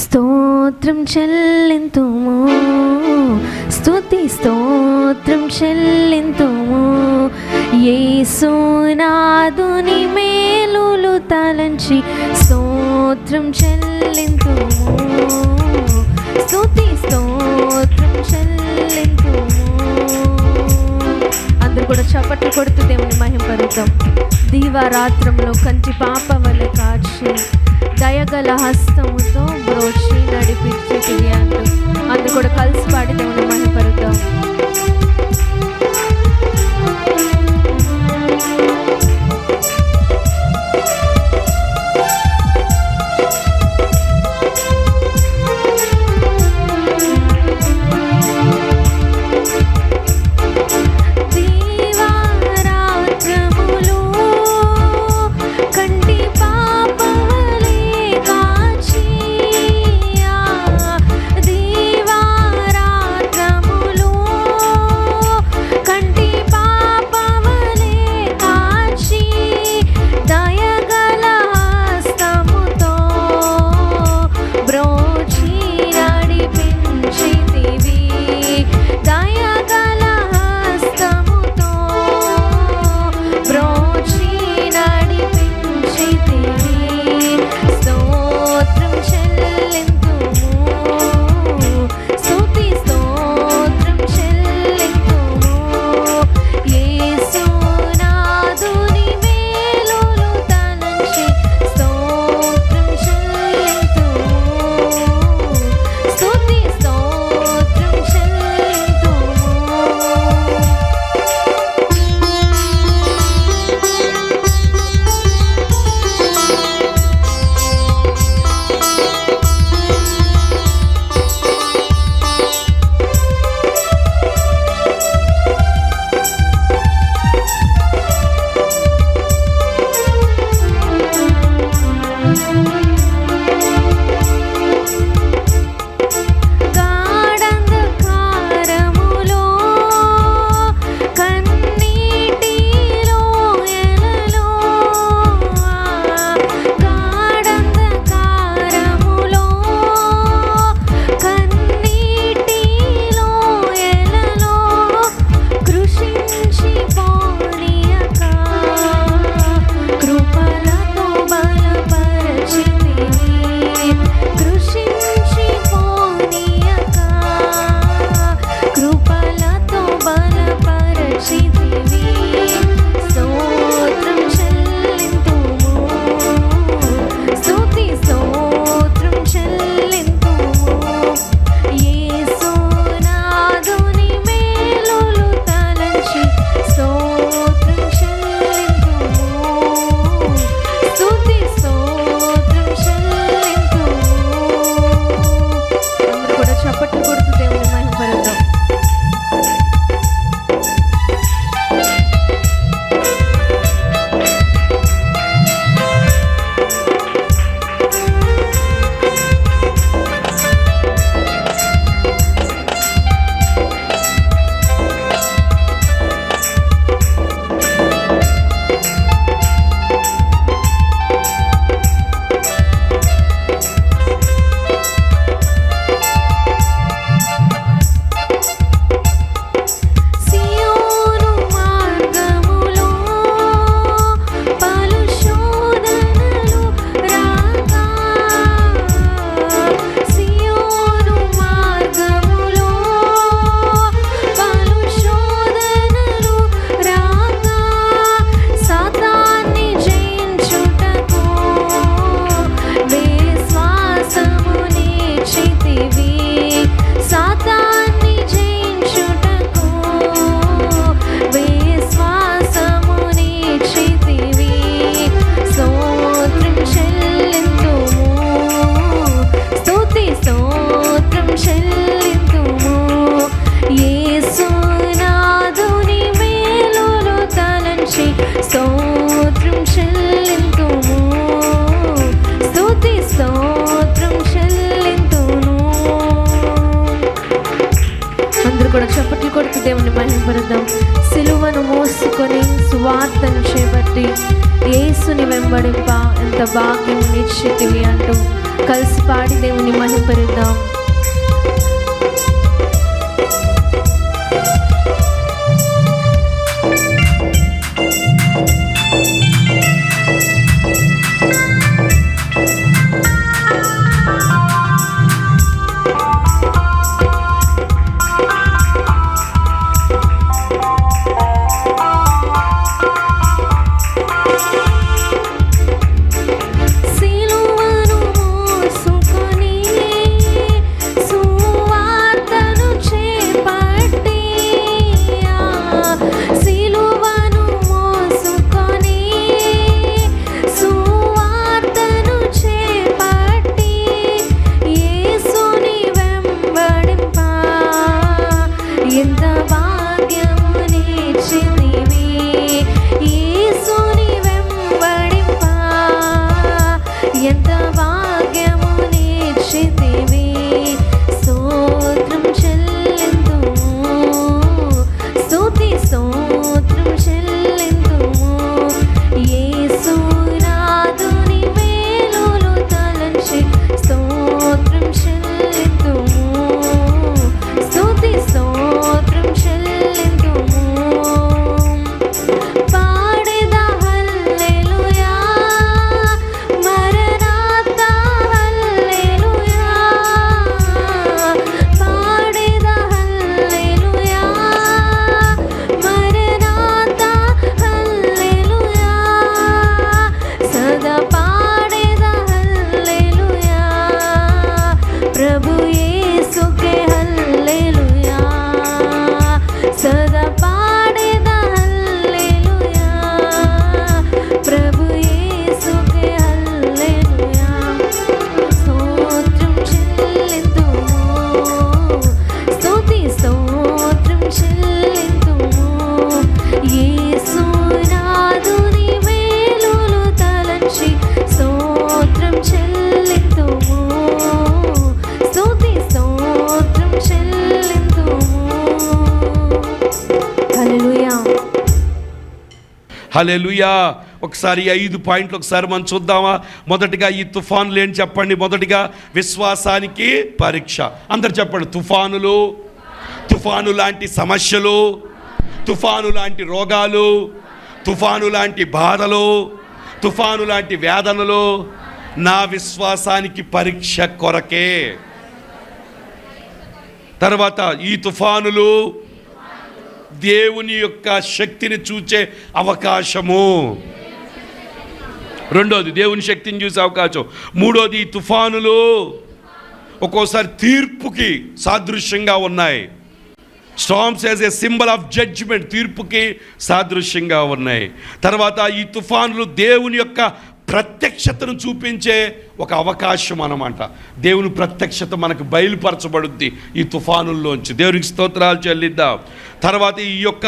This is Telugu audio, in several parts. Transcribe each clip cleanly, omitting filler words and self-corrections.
స్తోత్రం చెల్లింతుము, స్తుతి స్తోత్రం చెల్లింతుము. యేసునాథుని మేలులు తలంచి స్తోత్రం చెల్లింతుము, స్తుతి స్తోత్రం చెల్లింతుము. అందరూ కూడా చప్పట్లు కొడుతూ దేవుని మహిమపరుద్దాం. దీవారాత్రంలో కంటి పాప వలె కాచి దయగల హస్తముతో బ్రోచి నడిపించేటివి అంటూ అందరూ కూడా కలిసి పాడి దేవుని మహిమపరుద్దాం. కూడా చప్పట్లు కొడుతూ దేవుని మహిమపరుద్దాం. సిలువను మోసుకొని సువార్తను చేపట్టి విడిచిపెట్టి యేసుని వెంబడింప ఎంత భాగ్యం నిశ్చితివి అంటూ కలిసి పాడి దేవుని మహిమపరుద్దాం. హల్లెలూయా. ఒకసారి 5 పాయింట్లు ఒకసారి మనం చూద్దామా? మొదటిగా ఈ తుఫానులు ఏంటి చెప్పండి? మొదటిగా విశ్వాసానికి పరీక్ష. అందరు చెప్పండి. తుఫాను లాంటి సమస్యలు, తుఫాను లాంటి రోగాలు, తుఫాను లాంటి బాధలు, తుఫాను లాంటి వేదనలు నా విశ్వాసానికి పరీక్ష కొరకే. తర్వాత ఈ తుఫానులు దేవుని యొక్క శక్తిని చూచే అవకాశము. రెండోది దేవుని శక్తిని చూసే అవకాశం. మూడోది ఈ తుఫానులు ఒక్కోసారి తీర్పుకి సాదృశ్యంగా ఉన్నాయి. Storms as a symbol of judgement, తీర్పుకి సాదృశ్యంగా ఉన్నాయి. తర్వాత ఈ తుఫానులు దేవుని యొక్క ప్రత్యక్షతను చూపించే ఒక అవకాశం అన్నమాట. దేవుని ప్రత్యక్షత మనకు బయలుపరచబడుద్ది ఈ తుఫానుల్లోంచి. దేవునికి స్తోత్రాలు చెల్లిద్దాం. తర్వాత ఈ యొక్క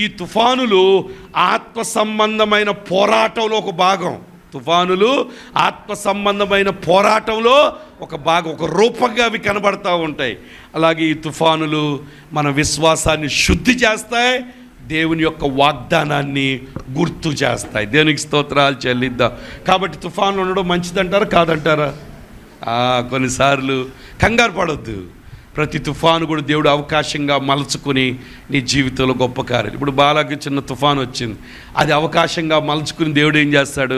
ఈ తుఫానులు ఆత్మ సంబంధమైన పోరాటంలో ఒక భాగం. తుఫానులు ఆత్మ సంబంధమైన పోరాటంలో ఒక భాగం, ఒక రూపంగా అవి కనబడతా ఉంటాయి. అలాగే ఈ తుఫానులు మన విశ్వాసాన్ని శుద్ధి చేస్తాయి, దేవుని యొక్క వాగ్దానాన్ని గుర్తు చేస్తాయి. దేవునికి స్తోత్రాలు చెల్లిద్దాం. కాబట్టి తుఫాన్లు ఉండడం మంచిదంటారా కాదంటారా? కొన్నిసార్లు కంగారు పడొద్దు. ప్రతి తుఫాను కూడా దేవుడు అవకాశంగా మలుచుకుని నీ జీవితంలో గొప్ప కార్యాలు. ఇప్పుడు బాలాకి చిన్న తుఫాను వచ్చింది, అది అవకాశంగా మలుచుకుని దేవుడు ఏం చేస్తాడు?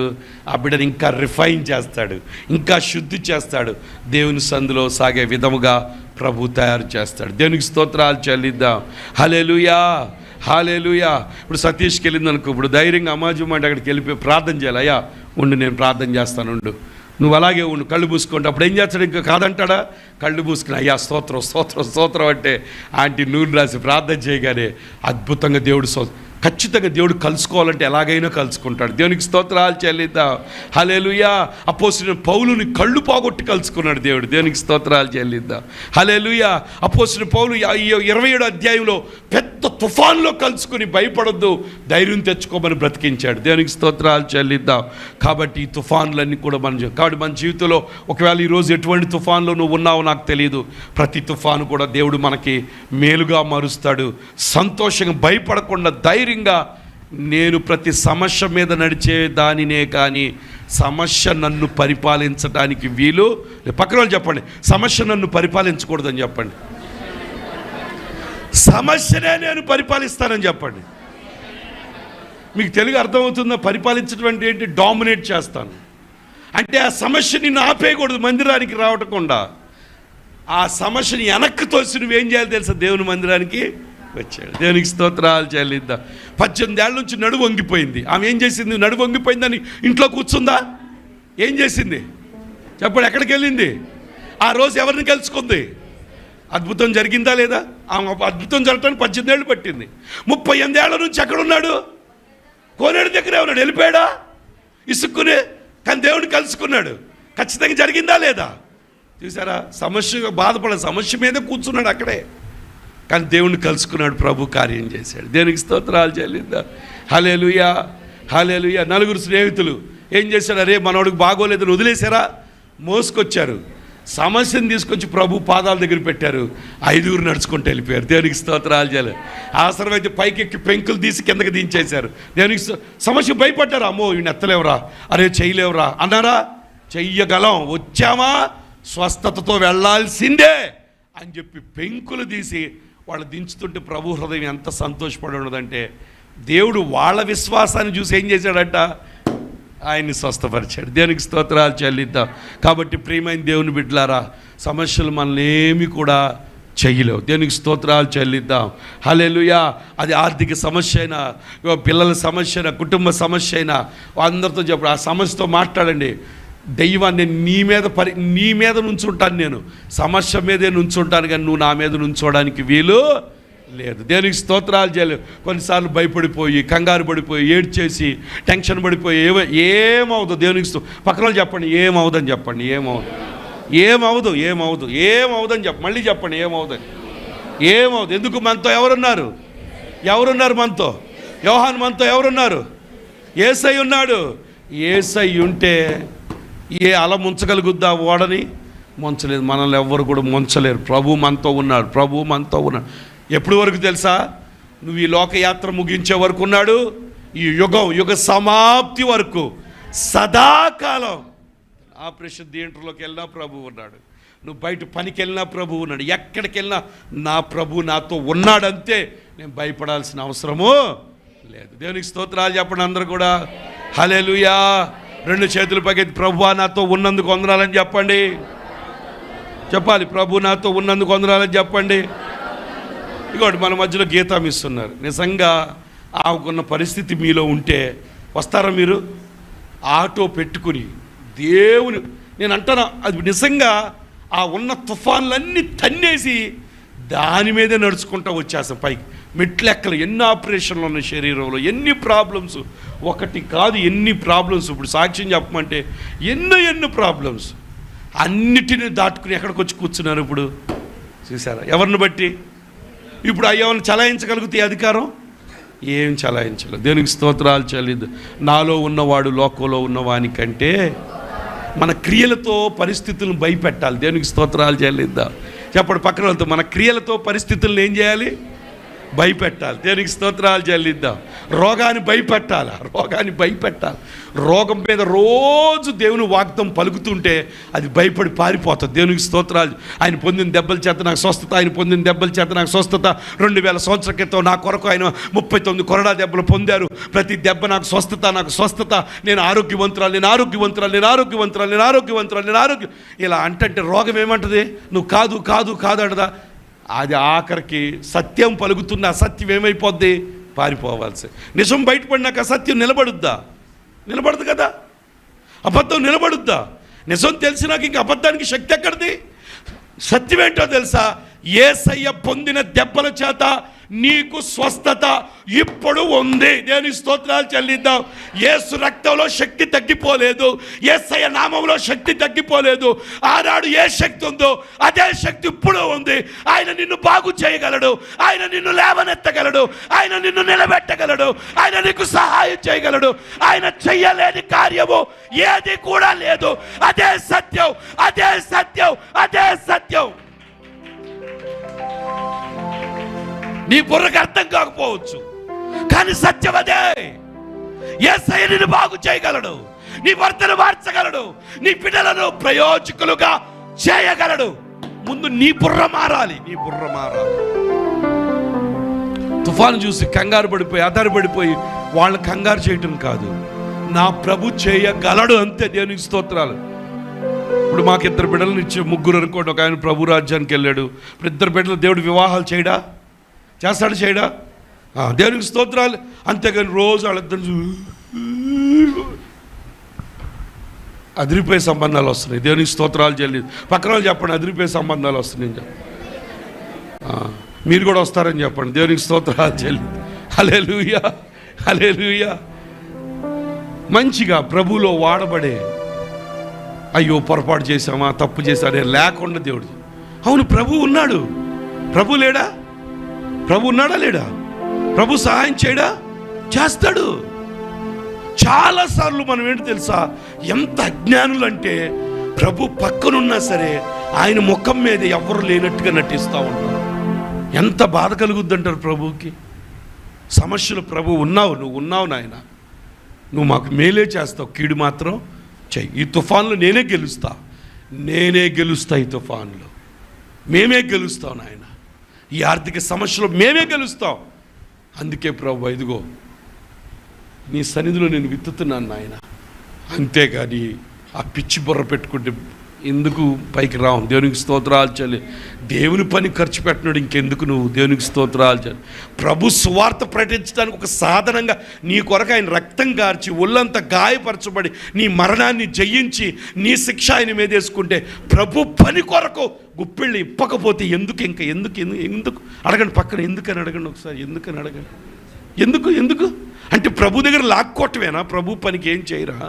ఆ బిడ్డని ఇంకా రిఫైన్ చేస్తాడు, ఇంకా శుద్ధి చేస్తాడు, దేవుని సందులో సాగే విధముగా ప్రభు తయారు చేస్తాడు. దేవునికి స్తోత్రాలు చెల్లిద్దాం. హల్లెలూయా, హల్లెలూయా. ఇప్పుడు సతీష్కి వెళ్ళింది అనుకో, ఇప్పుడు ధైర్యంగా అమ్మాజుమ్మంటే అక్కడికి వెళ్ళిపోయి ప్రార్థన చేయాలి. అయ్యా ఉండు, నేను ప్రార్థన చేస్తాను, ఉండు, నువ్వు అలాగే ఉండు, కళ్ళు మూసుకుంటే. అప్పుడు ఏం చేస్తాడు? ఇంకా కాదంటాడా? కళ్ళు మూసుకుని అయ్యా స్తోత్రం స్తోత్రం స్తోత్రం అంటే ఆంటీ నూనె రాసి ప్రార్థన చేయగానే అద్భుతంగా దేవుడు ఖచ్చితంగా దేవుడు కలుసుకోవాలంటే ఎలాగైనా కలుసుకుంటాడు. దేవునికి స్తోత్రాలు చెల్లిద్దాం. హల్లెలూయా. అపోస్తలుడైన పౌలుని కళ్ళు పోగొట్టి కలుసుకున్నాడు దేవుడు. దేవునికి స్తోత్రాలు చెల్లిద్దాం. హల్లెలూయా. అపోస్తలుడైన పౌలు 27వ అధ్యాయంలో పెద్ద తుఫాన్లో కలుసుకుని భయపడొద్దు, ధైర్యం తెచ్చుకోమని బ్రతికించాడు. దేవునికి స్తోత్రాలు చెల్లిద్దాం. కాబట్టి ఈ తుఫాన్లన్నీ కూడా కాబట్టి మన జీవితంలో ఒకవేళ ఈరోజు ఎటువంటి తుఫాన్లో నువ్వు ఉన్నావో నాకు తెలియదు, ప్రతి తుఫాను కూడా దేవుడు మనకి మేలుగా మారుస్తాడు. సంతోషంగా భయపడకుండా ధైర్యంగా నేను ప్రతి సమస్య మీద నడిచే దానినే కానీ సమస్య నన్ను పరిపాలించడానికి వీలు. పక్కన వాళ్ళు చెప్పండి, సమస్య నన్ను పరిపాలించకూడదని చెప్పండి. సమస్యనే నేను పరిపాలిస్తానని చెప్పండి. మీకు తెలుగు అర్థమవుతుందా? పరిపాలించడం అంటే ఏంటి? డామినేట్ చేస్తాను అంటే ఆ సమస్య నిన్ను ఆపేయకూడదు మందిరానికి రావటకుండా. ఆ సమస్యని వెనక్కి తోసి నువ్వేం చేయాలి తెలుసా? దేవుని మందిరానికి వచ్చాడు. దేవునికి స్తోత్రాలు చెల్లిద్దాం. 18 ఏళ్ళ నుంచి నడువు వంగిపోయింది. ఆమె ఏం చేసింది? నడువు వంగిపోయిందని ఇంట్లో కూర్చుందా? ఏం చేసింది చెప్పండి? ఎక్కడికి వెళ్ళింది? ఆ రోజు ఎవరిని కలుసుకుంది? అద్భుతం జరిగిందా లేదా? ఆమె అద్భుతం జరగడానికి 18 ఏళ్ళు పట్టింది. 38 ఏళ్ళ నుంచి ఎక్కడున్నాడు? కోనేడు దగ్గరే ఉన్నాడు. వెళ్ళిపోయాడా? ఇసుక్కునే. కానీ దేవుడిని కలుసుకున్నాడు. ఖచ్చితంగా జరిగిందా లేదా? చూసారా? సమస్య బాధపడ సమస్య మీద కూర్చున్నాడు అక్కడే, కానీ దేవుణ్ణి కలుసుకున్నాడు. ప్రభు కార్యం చేశాడు. దేవునికి స్తోత్రాలు చెల్లిద్దాం. హల్లెలూయా, హల్లెలూయా. 4 స్నేహితులు ఏం చేశారు? అరే మనోడికి బాగోలేదని వదిలేశారా? మోసుకొచ్చారు. సమస్యను తీసుకొచ్చి ప్రభు పాదాల దగ్గర పెట్టారు. 5 నడుచుకుంటూ వెళ్ళిపోయారు. దేవునికి స్తోత్రాలు చేయాలి. అవసరమైతే పైకెక్కి పెంకులు తీసి కిందకి దించేశారు. దేవునికి సమస్య భయపడ్డారు. అమ్మో ఈయన ఎత్తలేవురా, అరే చెయ్యలేవురా అన్నారా? చెయ్యగలం, వచ్చామా స్వస్థతతో వెళ్ళాల్సిందే అని చెప్పి పెంకులు తీసి వాళ్ళు దించుతుంటే ప్రభు హృదయం ఎంత సంతోషపడి ఉన్నదంటే, దేవుడు వాళ్ళ విశ్వాసాన్ని చూసి ఏం చేశాడంట? ఆయన్ని స్వస్థపరిచాడు. దేవునికి స్తోత్రాలు చెల్లిద్దాం. కాబట్టి ప్రియమైన దేవుని బిడ్డలారా, సమస్యలు మనల్ని ఏమి కూడా చెయ్యలేవు. దేవునికి స్తోత్రాలు చెల్లిద్దాం. హల్లెలూయా. అది ఆర్థిక సమస్య అయినా, పిల్లల సమస్య అయినా, కుటుంబ సమస్య అయినా, అందరితో చెప్పండి, ఆ సమస్యతో మాట్లాడండి. దైవాన్ని నీ మీద నుంచుంటాను, నేను సమస్య మీదే నుంచుంటాను, కానీ నువ్వు నా మీద నుంచోడానికి వీలు లేదు. దేవునికి స్తోత్రాలు చేయలేదు. కొన్నిసార్లు భయపడిపోయి, కంగారు పడిపోయి, ఏడ్చేసి, టెన్షన్ పడిపోయి ఏమవుతుంది? దేవునికి పక్కన చెప్పండి, ఏమవుదని చెప్పండి. ఏమవుదని మళ్ళీ చెప్పండి, ఏమవుతుంది? ఎందుకు? మనతో ఎవరున్నారు మనతో? యోహాను మనతో ఎవరున్నారు? యేసయ్య ఉన్నాడు. యేసయ్య ఉంటే ఏ అల ముంచగలుగుద్దా? ఓడని ముంచలేదు. మనల్ని ఎవ్వరు కూడా ముంచలేరు. ప్రభు మనతో ఉన్నాడు. ఎప్పటి వరకు తెలుసా? నువ్వు ఈ లోకయాత్ర ముగించే వరకు ఉన్నాడు. ఈ యుగ సమాప్తి వరకు సదాకాలం. ఆపరేషన్ థియేటర్లోకి వెళ్ళినా ప్రభు ఉన్నాడు. నువ్వు బయట పనికి వెళ్ళినా ప్రభు ఉన్నాడు. ఎక్కడికి వెళ్ళినా నా ప్రభు నాతో ఉన్నాడంతే. నేను భయపడాల్సిన అవసరము లేదు. దేవునికి స్తోత్రాలు చెప్పండి అందరూ కూడా. హల్లెలూయా. 2 చేతులు పైకెత్తి ప్రభువా నాతో ఉన్నందుకు వందనాలని చెప్పండి. చెప్పాలి, ప్రభు నాతో ఉన్నందుకు వందనాలని చెప్పండి. ఇగోటి మన మధ్యలో గీతం ఇస్తున్నారు. నిజంగా ఆకున్న పరిస్థితి మీలో ఉంటే వస్తారా మీరు? ఆటో పెట్టుకుని దేవుని, నేను అంటాను, అది నిజంగా ఆ ఉన్న తుఫాన్లన్నీ తన్నేసి దాని మీదే నడుచుకుంటూ వచ్చేస్తాం పైకి. మెట్లెక్కలు ఎన్ని ఆపరేషన్లు ఉన్నాయి శరీరంలో, ఎన్ని ప్రాబ్లమ్స్, ఒకటి కాదు ఎన్ని ప్రాబ్లమ్స్. ఇప్పుడు సాక్ష్యం చెప్పమంటే ఎన్నో ప్రాబ్లమ్స్ అన్నిటిని దాటుకుని ఎక్కడికి వచ్చి కూర్చున్నారు ఇప్పుడు. చూసారా? ఎవరిని బట్టి? ఇప్పుడు అయ్యేవాళ్ళని చలాయించగలిగితే అధికారం ఏం చలాయించలేదు. దేవునికి స్తోత్రాలు చెల్లిద్దు. నాలో ఉన్నవాడు లోకంలో ఉన్నవానికంటే మన క్రియలతో పరిస్థితులను భయపెట్టాలి. దేవునికి స్తోత్రాలు చెల్లిద్దాం. చెప్పండి పక్కన వాళ్ళతో, మన క్రియలతో పరిస్థితులను ఏం చేయాలి? భయపెట్టాలి. దేవునికి స్తోత్రాలు చెల్లిద్దాం. రోగాన్ని భయపెట్టాలి. రోగం మీద రోజు దేవుని వాగ్దానం పలుకుతుంటే అది భయపడి పారిపోతుంది. దేవునికి స్తోత్రాలు. ఆయన పొందిన దెబ్బల చేత నాకు స్వస్థత, 2000 సంవత్సరాల క్రితం నా కొరకు ఆయన 39 కొరడా దెబ్బలు పొందారు. ప్రతి దెబ్బ నాకు స్వస్థత. నేను ఆరోగ్యవంతురాలు. ఇలా అంటే రోగం ఏమంటుంది? నువ్వు కాదు అంటదా? అది ఆఖరికి సత్యం పలుకుతున్న అసత్యం ఏమైపోద్ది? పారిపోవాల్సి. నిజం బయటపడినాక అసత్యం నిలబడదు కదా. అబద్ధం నిలబడుద్దా? నిజం తెలిసినాక ఇంక అబద్ధానికి శక్తి ఎక్కడిది? సత్యం ఏంటో తెలుసా? యేసయ్య పొందిన దెబ్బల చేత నీకు స్వస్థత ఇప్పుడు ఉంది. దేవునికి స్తోత్రాలు చెల్లిద్దాం. యేసు రక్తంలో శక్తి తగ్గిపోలేదు. యేసయ్య నామంలో శక్తి తగ్గిపోలేదు. ఆనాడు ఏ శక్తి ఉందో అదే శక్తి ఇప్పుడు ఉంది. ఆయన నిన్ను బాగు చేయగలడు. ఆయన నిన్ను లేవనెత్తగలడు. ఆయన నిన్ను నిలబెట్టగలడు. ఆయన నీకు సహాయం చేయగలడు. ఆయన చెయ్యలేని కార్యము ఏది కూడా లేదు. అదే సత్యం. నీ బుర్రకు అర్థం కాకపోవచ్చు, కానీ సత్యం అదే. యేసయ్య నిన్ను బాగు చేయగలడు, నీ భర్తను మార్చగలడు, నీ బిడ్డలను ప్రయోజకులుగా చేయగలడు. ముందు నీ బుర్ర మారాలి, నీ బుర్ర మారాలి. తుఫాను చూసి కంగారు పడిపోయి ఆధారపడిపోయి వాళ్ళని కంగారు చేయటం కాదు, నా ప్రభు చేయగలడు అంతే. దేవునికి స్తోత్రాలు. ఇప్పుడు మాకు 2 బిడ్డలను ఇచ్చి 3 అనుకోండి, ఒక ఆయన ప్రభు రాజ్యానికి వెళ్ళాడు. ఇప్పుడు 2 బిడ్డలు దేవుడు వివాహాలు చేయడా? చేస్తాడు, చేయడా? దేవునికి స్తోత్రాలు. అంతేగాని రోజు వాళ్ళిద్దరు అదిరిపోయే సంబంధాలు వస్తున్నాయి. దేవునికి స్తోత్రాలు చెల్లిదు. పక్కన వాళ్ళు చెప్పండి, అదిరిపోయే సంబంధాలు వస్తున్నాయి. మీరు కూడా వస్తారని చెప్పండి. దేవునికి స్తోత్రాలు చెల్లిదు. హల్లెలూయా, హల్లెలూయా. మంచిగా ప్రభువులో వాడబడే, అయ్యో పొరపాటు చేసామా, తప్పు చేశాడే లేకుండా దేవుడు. అవును, ప్రభు ఉన్నాడు. ప్రభు లేడా? ప్రభు ఉన్నాడా లేడా? ప్రభు సహాయం చేయడా? చేస్తాడు. చాలాసార్లు మనం ఏంటి తెలుసా, ఎంత అజ్ఞానులు అంటే ప్రభు పక్కనున్నా సరే ఆయన ముఖం మీద ఎవరు లేనట్టుగా నటిస్తూ ఉంటారు. ఎంత బాధ కలుగుద్దంటారు ప్రభువుకి. సమస్యలు ప్రభు ఉన్నావు, నువ్వు ఉన్నావు నాయన, నువ్వు మాకు మేలే చేస్తావు, కీడు మాత్రం చెయ్యి. ఈ తుఫాన్లో నేనే గెలుస్తా, నేనే గెలుస్తా. ఈ తుఫాన్లో మేమే గెలుస్తాం నాయన. ఈ ఆర్థిక సమస్యలో మేమే గెలుస్తాం. అందుకే ప్రభు ఇదిగో నీ సన్నిధిలో నేను విత్తుతున్నాను నాయన. అంతేగాని ఆ పిచ్చి బుర్ర పెట్టుకుంటే ఎందుకు పైకి రావు. దేవునికి స్తోత్రాలు చెల్లి. దేవుని పని ఖర్చు పెట్టినాడు, ఇంకెందుకు నువ్వు. దేవునికి స్తోత్రాలు చెల్లి. ప్రభు సువార్త ప్రకటించడానికి ఒక సాధనంగా నీ కొరకు ఆయన రక్తం కార్చి ఒళ్ళంతా గాయపరచబడి నీ మరణాన్ని జయించి నీ శిక్ష ఆయన మీద వేసుకుంటే ప్రభు పని కొరకు గుప్పిళ్ళు ఇప్పకపోతే ఎందుకు, ఇంకా ఎందుకు అడగండి. పక్కన ఎందుకని అడగండి ఒకసారి. ఎందుకని అడగండి. ఎందుకు అంటే ప్రభు దగ్గర లాక్కోవటమేనా? ప్రభు పనికి ఏం చేయరా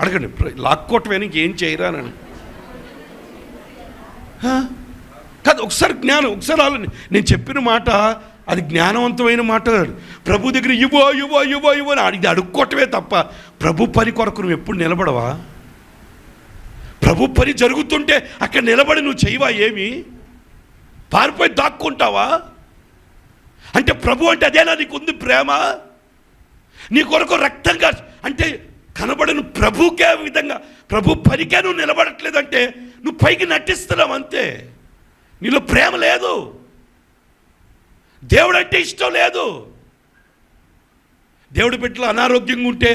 అడగండి. లాక్కోవటమేనా, ఇంకేం చేయరా అని కాదు. ఒకసారి జ్ఞానం, ఒకసారి ఆలోచన. నేను చెప్పిన మాట అది జ్ఞానవంతమైన మాట. ప్రభు దగ్గర ఇవ్వో అని ఇది అడుక్కోవటమే తప్ప ప్రభు పని కొరకు నువ్వు ఎప్పుడు నిలబడవా? ప్రభు పని జరుగుతుంటే అక్కడ నిలబడి నువ్వు చేయవా? ఏమి పారిపోయి దాక్కుంటావా? అంటే ప్రభు అంటే అదేనా నీకు ఉంది ప్రేమ? నీ కొరకు రక్తంగా అంటే కనబడను ప్రభుకే విధంగా ప్రభు పనికే నువ్వు నిలబడట్లేదంటే నువ్వు పైకి నటిస్తున్నావు అంతే. నీలో ప్రేమ లేదు, దేవుడు అంటే ఇష్టం లేదు. దేవుడి బిడ్డలు అనారోగ్యంగా ఉంటే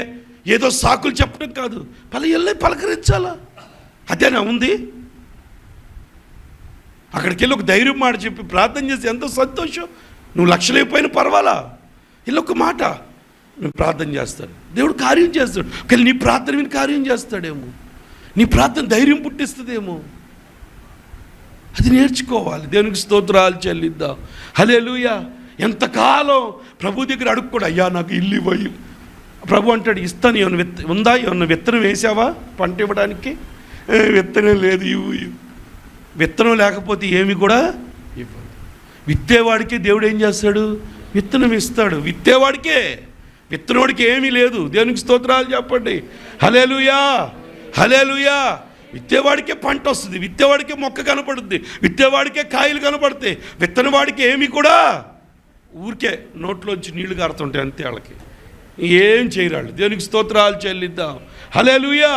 ఏదో సాకులు చెప్పడం కాదు, వెళ్ళి పలకరించాలా? అదేనా ఉంది? అక్కడికి వెళ్ళి ఒక ధైర్యం మాట చెప్పి ప్రార్థన చేసి ఎంతో సంతోషం. నువ్వు లక్షలైపోయినా పర్వాలా, వెళ్ళి ఒక మాట నేను ప్రార్థన చేస్తాడు, దేవుడు కార్యం చేస్తాడు. కానీ నీ ప్రార్థన విని కార్యం చేస్తాడేమో, నీ ప్రార్థన ధైర్యం పుట్టిస్తుందేమో. అది నేర్చుకోవాలి. దేవునికి స్తోత్రాలు చెల్లిద్దాం. హల్లెలూయా. ఎంతకాలం ప్రభు దగ్గర అడుక్కోడు, అయ్యా నాకు ఇల్లు ఇవ్వయి. ప్రభు అంటాడు ఇస్తాను. ఏమన్నా ఉందా? ఏమన్నా విత్తనం వేసావా పంట ఇవ్వడానికి? విత్తనం లేదు, ఇవ్వు. విత్తనం లేకపోతే ఏమి కూడా ఇవ్వదు. విత్తేవాడికే దేవుడు ఏం చేస్తాడు? విత్తనం ఇస్తాడు. విత్తేవాడికే, విత్తనోడికి ఏమీ లేదు. దేవునికి స్తోత్రాలు చెప్పండి. హల్లెలూయా, హల్లెలూయా. విత్తేవాడికే పంట వస్తుంది, విత్తేవాడికే మొక్క కనపడుద్ది, విత్తేవాడికే కాయలు కనపడతాయి. విత్తనవాడికి ఏమి కూడా ఊరికే నోట్లోంచి నీళ్లు కారుతుంటాయి అంతే. వాళ్ళకి ఏం చేయరాళ్ళు. దేవునికి స్తోత్రాలు చెల్లిద్దాం. హల్లెలూయా,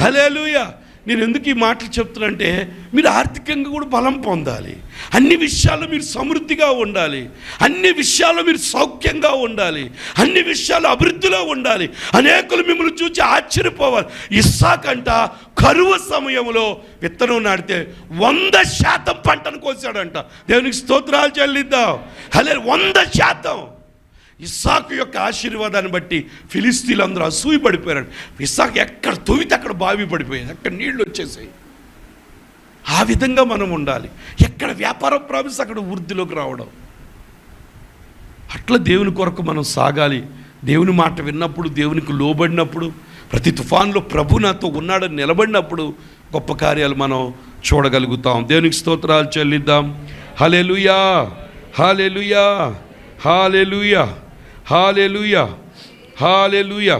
హల్లెలూయా. నేను ఎందుకు ఈ మాటలు చెప్తున్నంటే మీరు ఆర్థికంగా కూడా బలం పొందాలి, అన్ని విషయాల్లో మీరు సమృద్ధిగా ఉండాలి, అన్ని విషయాల్లో మీరు సౌఖ్యంగా ఉండాలి, అన్ని విషయాల్లో అభివృద్ధిలో ఉండాలి. అనేకులు మిమ్మల్ని చూసి ఆశ్చర్యపోవాలి. ఇస్సాకంట కరువు సమయంలో విత్తనం నాటితే 100% పంటను కోసాడంట. దేవునికి స్తోత్రాలు చెల్లిద్దాం. హల్లెలూయా. 100%. ఇస్సాకు యొక్క ఆశీర్వాదాన్ని బట్టి ఫిలిస్తీన్లందరూ అసూయ పడిపోయారు. ఇస్సాకు ఎక్కడ తొవితే అక్కడ బావి పడిపోయేది, అక్కడ నీళ్లు వచ్చేసాయి. ఆ విధంగా మనం ఉండాలి. ఎక్కడ వ్యాపారం ప్రామిస్ అక్కడ వృద్ధిలోకి రావడం. అట్లా దేవుని కొరకు మనం సాగాలి. దేవుని మాట విన్నప్పుడు, దేవునికి లోబడినప్పుడు, ప్రతి తుఫాన్లో ప్రభు నాతో ఉన్నాడని నిలబడినప్పుడు గొప్ప కార్యాలు మనం చూడగలుగుతాం. దేవునికి స్తోత్రాలు చెల్లిద్దాం. హల్లెలూయా, హల్లెలూయా, హల్లెలూయా, హల్లెలూయా, హల్లెలూయా.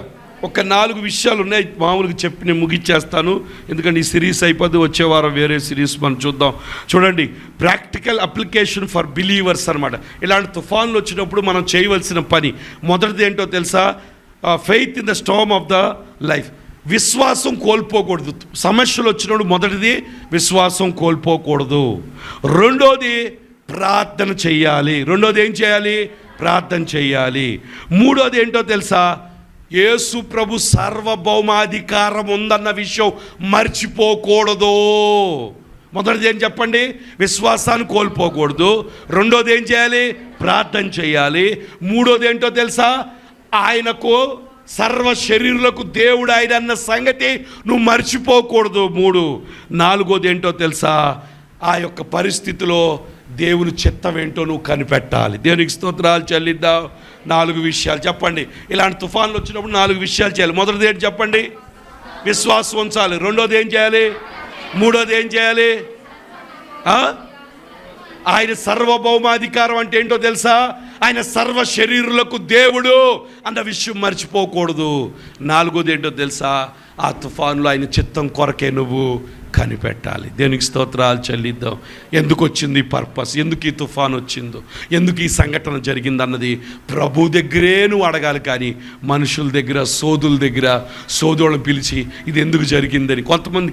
ఒక 4 విషయాలు ఉన్నాయి, మామూలుగా చెప్పి నేను ముగిచ్చేస్తాను, ఎందుకంటే ఈ సిరీస్ అయిపోతే వచ్చే వారం వేరే సిరీస్ మనం చూద్దాం. చూడండి, ప్రాక్టికల్ అప్లికేషన్ ఫర్ బిలీవర్స్ అనమాట. ఇలాంటి తుఫాన్లు వచ్చినప్పుడు మనం చేయవలసిన పని మొదటిది ఏంటో తెలుసా? Faith in the Storm of the life. విశ్వాసం కోల్పోకూడదు. సమస్యలు వచ్చినప్పుడు మొదటిది విశ్వాసం కోల్పోకూడదు. రెండోది ప్రార్థన చెయ్యాలి. రెండోది ఏం చేయాలి? ప్రార్థన చెయ్యాలి. మూడోది ఏంటో తెలుసా? యేసు ప్రభు సార్వభౌమాధికారం ఉందన్న విషయం మర్చిపోకూడదు. మొదటిది ఏం చెప్పండి? విశ్వాసాన్ని కోల్పోకూడదు. రెండోది ఏం చేయాలి? ప్రార్థన చేయాలి. మూడోది ఏంటో తెలుసా? ఆయనకు సర్వ శరీరులకు దేవుడు ఆయన అన్న సంగతి నువ్వు మర్చిపోకూడదు. 3. నాలుగోది ఏంటో తెలుసా? ఆ యొక్క పరిస్థితిలో దేవుని చిత్తం ఏంటో నువ్వు కనిపెట్టాలి. దేవునికి స్తోత్రాలు చెల్లిద్దాం. 4 విషయాలు చెప్పండి. ఇలాంటి తుఫాన్లు వచ్చినప్పుడు 4 విషయాలు చేయాలి. మొదటిది ఏంటి చెప్పండి? విశ్వాసం ఉంచాలి. రెండోది ఏం చేయాలి? మూడోది ఏం చేయాలి? ఆయన సార్వభౌమాధికారం అంటే ఏంటో తెలుసా? ఆయన సర్వ శరీరులకు దేవుడు అన్న విషయం మర్చిపోకూడదు. నాలుగోది ఏంటో తెలుసా? ఆ తుఫానులో ఆయన చిత్తం కొరకే నువ్వు కనిపెట్టాలి. దేవునికి స్తోత్రాలు చెల్లిద్దాం. ఎందుకు వచ్చింది పర్పస్? ఎందుకు ఈ తుఫాను వచ్చిందో, ఎందుకు ఈ సంఘటన జరిగిందన్నది ప్రభు దగ్గరే నువ్వు అడగాలి. కానీ మనుషుల దగ్గర, సోదుల దగ్గర సోదరులను పిలిచి ఇది ఎందుకు జరిగిందని కొంతమంది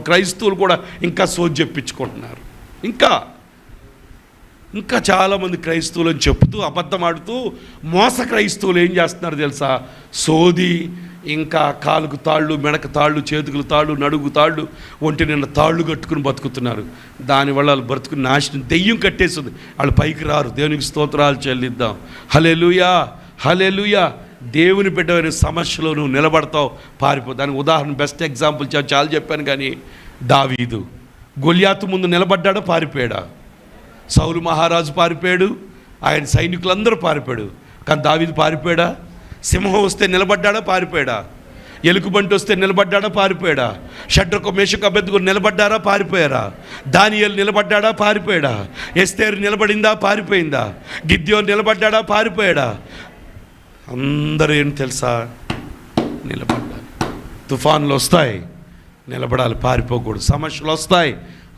క్రైస్తవులు కూడా ఇంకా సోది చెప్పించుకుంటున్నారు. ఇంకా చాలామంది క్రైస్తవులని చెప్తూ అబద్ధం ఆడుతూ మోస క్రైస్తవులు ఏం చేస్తున్నారు తెలుసా? సోది, ఇంకా కాలుకు తాళ్ళు, మెడకు తాళ్ళు, చేతులకు తాళ్ళు, నడుగు తాళ్ళు, ఒంటి నిండా తాళ్ళు కట్టుకుని బతుకుతున్నారు. దానివల్ల వాళ్ళు బ్రతుకుని నాశనం, దెయ్యం కట్టేస్తుంది, వాళ్ళు పైకి రారు. దేవునికి స్తోత్రాలు చెల్లిద్దాం. హల్లెలూయా, హల్లెలూయా. దేవుని బిడ్డమైన సమస్యలో నువ్వు నిలబడతావు, పారిపో. దానికి ఉదాహరణ బెస్ట్ ఎగ్జాంపుల్ చాలా చెప్పాను. కానీ దావీదు గొల్యాతు ముందు నిలబడ్డాడా? పారిపోయాడా? సౌలు మహారాజు పారిపోయాడు, ఆయన సైనికులందరూ పారిపోయాడు. కానీ దావీదు పారిపోయాడా? సింహం వస్తే నిలబడ్డాడా? పారిపోయాడా? ఎలుగుబంటి వస్తే నిలబడ్డాడా? పారిపోయాడా? షడ్రకు మేషకు అబేద్నెగో నిలబడ్డారా? పారిపోయారా? దానియేలు నిలబడ్డాడా? పారిపోయాడా? ఎస్తేరు నిలబడిందా? పారిపోయిందా? గిద్యోను నిలబడ్డాడా? పారిపోయాడా? అందరూ ఏం తెలుసా? నిలబడ్డారు. తుఫాన్లు వస్తాయి, నిలబడాలి, పారిపోకూడదు. సమస్యలు వస్తాయి,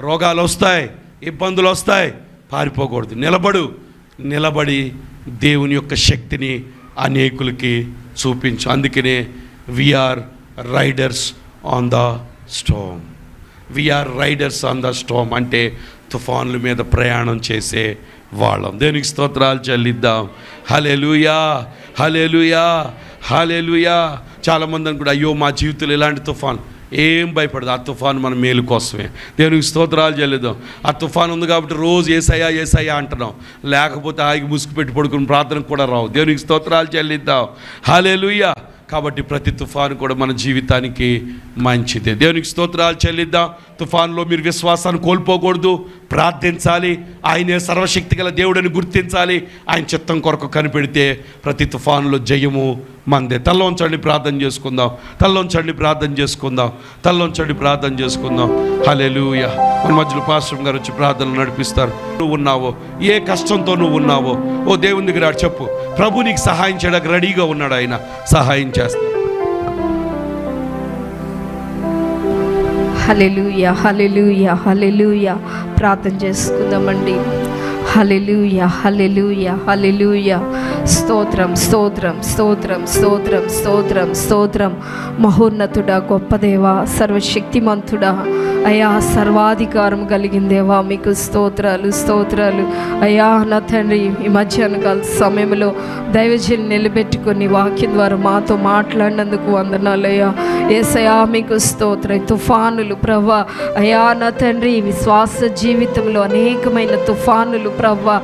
రోగాలు వస్తాయి, ఇబ్బందులు వస్తాయి, పారిపోకూడదు. నిలబడి దేవుని యొక్క శక్తిని అనేకులకి చూపించు. అందుకనే we are riders on the storm. We are riders on the storm అంటే తుఫాన్ల మీద ప్రయాణం చేసే వాళ్ళం. దేవునికి స్తోత్రాలు చెల్లిద్దాం. హల్లెలూయా, హల్లెలూయా, హల్లెలూయా. చాలామంది అనుకుంటే అయ్యో మా జీవితంలో ఇలాంటి తుఫాన్. ఏం భయపడదు, ఆ తుఫాను మన మేలు కోసమే. దేవునికి స్తోత్రాలు చెల్లిద్దాం. ఆ తుఫాను ఉంది కాబట్టి రోజు ఏసయ్యా ఏసయ్యా అంటున్నాం, లేకపోతే ఆగి ముసుగు పెట్టి పడుకుని ప్రార్థనకు కూడా రావు. దేవునికి స్తోత్రాలు చెల్లిద్దాం. హల్లెలూయా. కాబట్టి ప్రతి తుఫాను కూడా మన జీవితానికి మంచిదే. దేవునికి స్తోత్రాలు చెల్లిద్దాం. తుఫాన్లో మీరు విశ్వాసాన్ని కోల్పోకూడదు, ప్రార్థించాలి. ఆయనే సర్వశక్తి గల దేవుడని గుర్తించాలి. ఆయన చిత్తం కొరకు కనిపెడితే ప్రతి తుఫానులో జయము మందే. తల్లోంచండి, ప్రార్థన చేసుకుందాం. తల్లోంచండి, ప్రార్థన చేసుకుందాం. తల్లోంచండి, ప్రార్థన చేసుకుందాం. హల్లెలూయా. మన మధ్యలో పాస్టర్ గారు వచ్చి ప్రార్థనలు నడిపిస్తారు. నువ్వు ఉన్నావో, ఏ కష్టంతో నువ్వు ఉన్నావో, ఓ దేవుని దగ్గర చెప్పు. ప్రభు నీకు సహాయం చేయడానికి రెడీగా ఉన్నాడు. ఆయన సహాయం చేస్తాడు. హల్లెలూయా, హల్లెలూయా, హల్లెలూయా. ప్రార్థన చేసుకుందామండి. హల్లెలూయా, హల్లెలూయా, హల్లెలూయా. స్తోత్రం, స్తోత్రం, స్తోత్రం, స్తోత్రం, స్తోత్రం, స్తోత్రం. మహోన్నతుడా, గొప్ప దేవా, సర్వశక్తిమంతుడా, అయ్యా, సర్వాధికారం కలిగిన దేవా, మీకు స్తోత్రాలు, స్తోత్రాలు. అయ్యా నా తండ్రి, ఈ మధ్యాహ్న కాల సమయంలో దైవజనులు నిలబెట్టుకొని వాక్యం ద్వారా మాతో మాట్లాడినందుకు వందనాలయ్యా. యేసయ్యా మీకు స్తోత్రం. తుఫానులు ప్రభా, అయ్యా నా తండ్రి, విశ్వాస జీవితంలో అనేకమైన తుఫానులు ప్రభా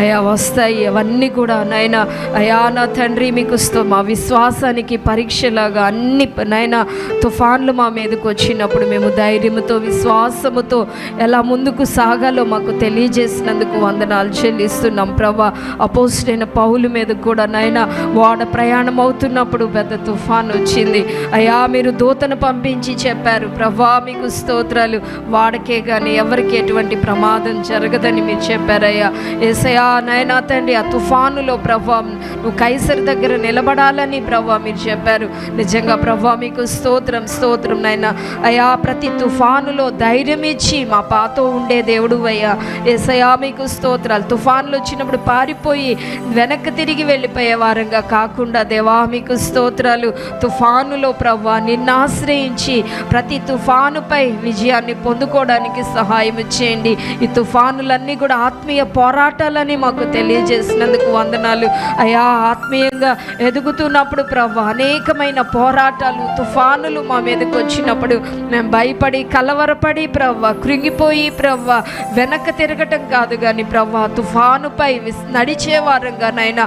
అయ్యా వస్తాయి. అవన్నీ కూడా నాయన అయ్యా నా తండ్రి మీకు మా విశ్వాసానికి పరీక్షలాగా అన్ని నాయన తుఫాన్లు మా మీదకు వచ్చినప్పుడు మేము ధైర్యంతో, విశ్వాసముతో ఎలా ముందుకు సాగాలో మాకు తెలియజేసినందుకు వందనాలు చెల్లిస్తున్నాం ప్రభా. అపోస్తలుడైన పౌలు మీద కూడా నాయన వాడ ప్రయాణం అవుతున్నప్పుడు పెద్ద తుఫాన్ వచ్చింది. అయ్యా మీరు మీరు దూతను పంపించి చెప్పారు ప్రభా మీకు స్తోత్రాలు, వాడకే కానీ ఎవరికి ఎటువంటి ప్రమాదం జరగదని మీరు చెప్పారయ్యా. యేసయ్యా నాయనా తండ్రి, ఆ తుఫానులో ప్రభా నువ్వు కైసరు దగ్గర నిలబడాలని ప్రభా మీరు చెప్పారు. నిజంగా ప్రభా మీకు స్తోత్రం స్తోత్రం నాయనా. అయ్యా ప్రతి తుఫానులో ధైర్యం ఇచ్చి మా పాతో ఉండే దేవుడు అయ్యా. యేసయ్యా మీకు స్తోత్రాలు. తుఫానులు వచ్చినప్పుడు పారిపోయి వెనక్కి తిరిగి వెళ్ళిపోయే వారంగా కాకుండా దేవా మీకు స్తోత్రాలు, తుఫానులో ప్రభా నిన్ను ఆశ్రయించి ప్రతి తుఫానుపై విజయాన్ని పొందుకోవడానికి సహాయం చేయండి. ఈ తుఫానులన్నీ కూడా ఆత్మీయ పోరాటాలని మాకు తెలియజేసినందుకు వందనాలు అయ్యా. ఆత్మీయంగా ఎదుగుతున్నప్పుడు ప్రభా అనేకమైన పోరాటాలు తుఫానులు మా మీదకి వచ్చినప్పుడు మేము భయపడి కలవరపడి ప్రభా కృంగిపోయి ప్రభా వెనక తిరగటం కాదు కానీ ప్రభా తుఫానుపై నడిచే వారంగా నైనా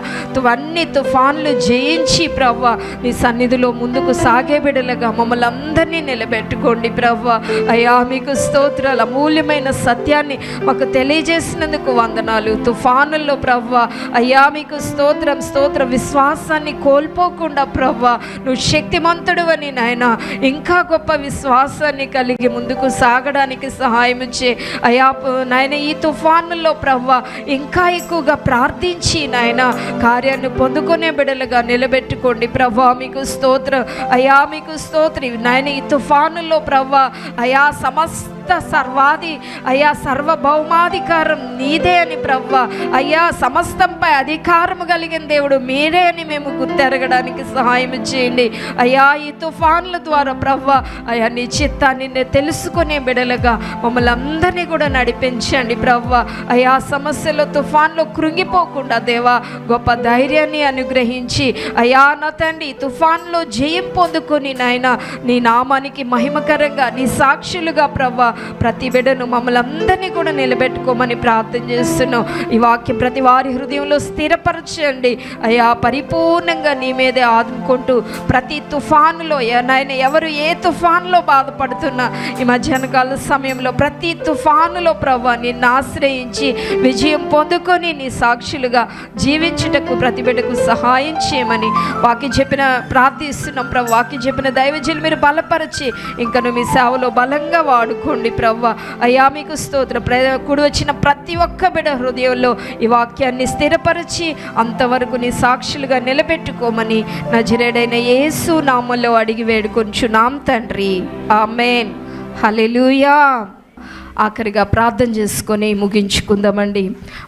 అన్ని తుఫాన్లు జయించి ప్రభా నీ సన్నిధిలో ముందుకు సాగే బిడ్డలుగా మమ్మల్ని అందరినీ నిలబెట్టుకోండి ప్రభా. అయ్యా మీకు స్తోత్రాలు. అమూల్యమైన సత్యాన్ని మాకు తెలియజేసినందుకు వందనాలు. తుఫానుల్లో ప్రభా అయ్యా మీకు స్తోత్రం స్తోత్ర. విశ్వాసాన్ని కోల్పోకుండా ప్రభా నువ్వు శక్తిమంతుడు అని నాయన ఇంకా గొప్ప విశ్వాసాన్ని కలిగి ముందుకు సాగడానికి సహాయం చే అయ్యా నాయన. ఈ తుఫానుల్లో ప్రభా ఇంకా ఎక్కువగా ప్రార్థించి నాయన కార్యాన్ని పొందుకునే బిడ్డలుగా నిలబెట్టుకోండి ప్రభా మీకు స్తోత్రం అయ్యా మీకు స్తోత్రం నాయన. ఈ తుఫానుల్లో ప్రభా అయా సమస్త సర్వాది అయ్యా సర్వభౌమాధికారం నీదే అని ప్రభా అయ్యా సమస్తంపై అధికారము కలిగిన దేవుడు మీరే అని మేము గుర్తెరగడానికి సహాయం చేయండి అయ్యా. ఈ తుఫాన్ల ద్వారా ప్రభా అయ్యా నీ చిత్తాన్ని తెలుసుకునే బిడలుగా మమ్మల్ని అందరినీ కూడా నడిపించండి ప్రభా అయ్యా. సమస్యలో తుఫాన్లో కృంగిపోకుండా దేవా గొప్ప ధైర్యాన్ని అనుగ్రహించి అయ్యా నా తండ్రి తుఫాన్లో జయం పొందుకొని నాయన నీ నామానికి మహిమకరంగా నీ సాక్షులుగా ప్రభా ప్రతి బిడ్డను మమ్మల్ని అందరినీ కూడా నిలబెట్టుకోమని ప్రార్థన చేస్తున్నాం. ఈ వాక్యం ప్రతి వారి హృదయంలో స్థిరపరచండి అయ్యా. పరిపూర్ణంగా నీ మీదే ఆదుకుంటూ ప్రతి తుఫానులో నాయన ఎవరు ఏ తుఫానులో బాధపడుతున్నా ఈ మధ్యాహ్న కాల సమయంలో ప్రతి తుఫానులో ప్రభా నిన్ను ఆశ్రయించి విజయం పొందుకొని నీ సాక్షులుగా జీవించుటకు ప్రతి బిడ్డకు సహాయం చేయమని వాక్యం చెప్పిన ప్రార్థిస్తున్నాం ప్రభు. వాక్యం చెప్పిన దైవజనులు మీరు బలపరిచి ఇంకను మీ సేవలో బలంగా వాడుకోండి ప్రభు అయ్యా మీకు స్తోత్రం. కూడి వచ్చిన ప్రతి ఒక్క బిడ్డ హృదయంలో ఈ వాక్యాన్ని స్థిరపరిచి అంతవరకు నీ సాక్షులుగా నిలబెట్టుకోమని నజరేయుడైన యేసు నామములో అడిగి వేడుకొంచున్నాం తండ్రి, ఆమేన్. హల్లెలూయా. ఆఖరిగా ప్రార్థన చేసుకొని ముగించుకుందామండి.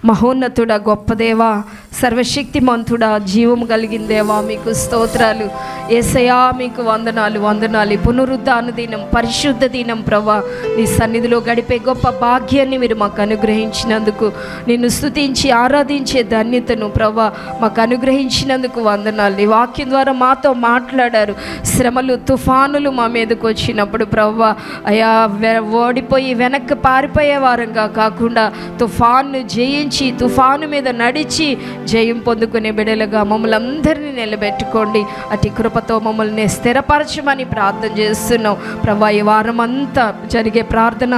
మహోన్నతుడా, గొప్ప దేవా, సర్వశక్తిమంతుడా, జీవం కలిగిన దేవా మీకు స్తోత్రాలు. యేసయ్యా మీకు వందనాలు వందనాలు. పునరుద్ధాన దినం, పరిశుద్ధ దినం ప్రభా నీ సన్నిధిలో గడిపే గొప్ప భాగ్యాన్ని మీరు మాకు అనుగ్రహించినందుకు, నిన్ను స్తుతించి ఆరాధించే ధన్యతను ప్రభా మాకు అనుగ్రహించినందుకు వందనాలు. నీ వాక్యం ద్వారా మాతో మాట్లాడారు. శ్రమలు తుఫానులు మా మీదకు వచ్చినప్పుడు ప్రభా అయా ఓడిపోయి వెనక్కి పారిపోయే వారంగా కాకుండా తుఫాను జయించి తుఫాను మీద నడిచి జయం పొందుకునే బిడ్డలుగా మమ్మల్ని అందరినీ నిలబెట్టుకోండి. అటు కృపతో మమ్మల్ని స్థిరపరచమని ప్రార్థన చేస్తున్నాం ప్రభా. ఈ వారం అంతా జరిగే ప్రార్థన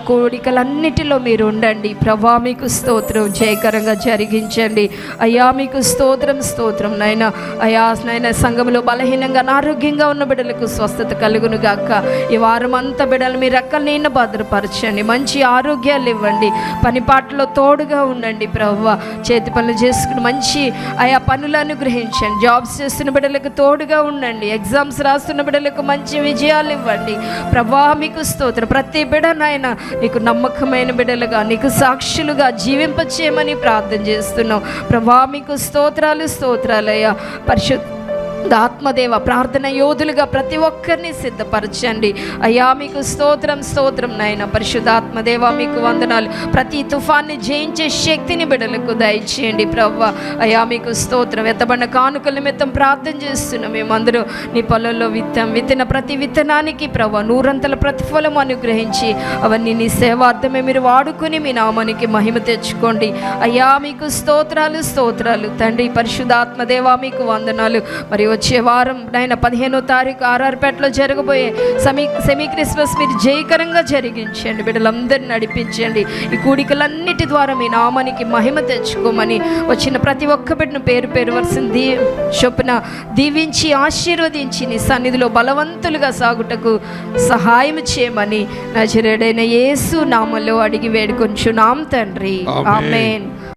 కోడికలన్నిటిలో మీరు ఉండండి ప్రభా. మీకు స్తోత్రం, జయకరంగా జరిగించండి అయ్యా. మీకు స్తోత్రం స్తోత్రం నాయన. అయ్యా నాయన సంఘంలో బలహీనంగా అనారోగ్యంగా ఉన్న బిడ్డలకు స్వస్థత కలుగును గాక. ఈ వారం అంతా బిడ్డలు మీ రెక్కల నీడ భద్రపరచండి, మంచి ఆరోగ్యాలు ఇవ్వండి, పనిపాట్లో తోడుగా ఉండండి ప్రభువా. చేతి పనులు చేసుకుని మంచి ఆయా పనులు అనుగ్రహించండి. జాబ్స్ చేస్తున్న బిడ్డలకు తోడుగా ఉండండి, ఎగ్జామ్స్ రాస్తున్న బిడ్డలకు మంచి విజయాలు ఇవ్వండి ప్రభువా. మీకు స్తోత్రం. ప్రతి బిడ్డనైనా నీకు నమ్మకమైన బిడ్డలుగా నీకు సాక్షులుగా జీవింపచేయమని ప్రార్థన చేస్తున్నాం ప్రభువా. మీకు స్తోత్రాలు స్తోత్రాలయ్యా. ఆత్మదేవ ప్రార్థన యోధులుగా ప్రతి ఒక్కరిని సిద్ధపరచండి అయ్యా. మీకు స్తోత్రం స్తోత్రం నాయన. పరిశుద్ధాత్మదేవ మీకు వందనాలు. ప్రతి తుఫాన్ని జయించే శక్తిని బిడ్డలకు దయచేయండి ప్రభువా అయ్యా. మీకు స్తోత్రం. ఎత్తబడిన కానుకల నిమిత్తం ప్రార్థన చేస్తున్నాం. మేమందరూ నీ పొలంలో విత్తిన ప్రతి విత్తనానికి ప్రభువా నూరంతల ప్రతిఫలం అనుగ్రహించి అవన్నీ నీ సేవార్థమే మీరు వాడుకొని మీ నామానికి మహిమ తెచ్చుకోండి అయ్యా. మీకు స్తోత్రాలు స్తోత్రాలు తండ్రి. పరిశుద్ధాత్మదేవ మీకు వందనాలు. మరి వచ్చే వారం నాయన 15వ తారీఖు ఆర్ఆర్పేటలో జరగబోయే సెమీ క్రిస్మస్ మీరు జయకరంగా జరిగించండి. బిడ్డలందరినీ నడిపించండి. ఈ కూడికలన్నిటి ద్వారా మీ నామానికి మహిమ తెచ్చుకోమని వచ్చిన ప్రతి ఒక్క బిడ్డను పేరు పేరు వరుసని చొప్పున దీవించి ఆశీర్వదించి నీ సన్నిధిలో బలవంతులుగా సాగుటకు సహాయం చేయమని నజరేయుడైన యేసు నామములో అడిగి వేడుకొంచున్నాం తండ్రి. ఆమేన్.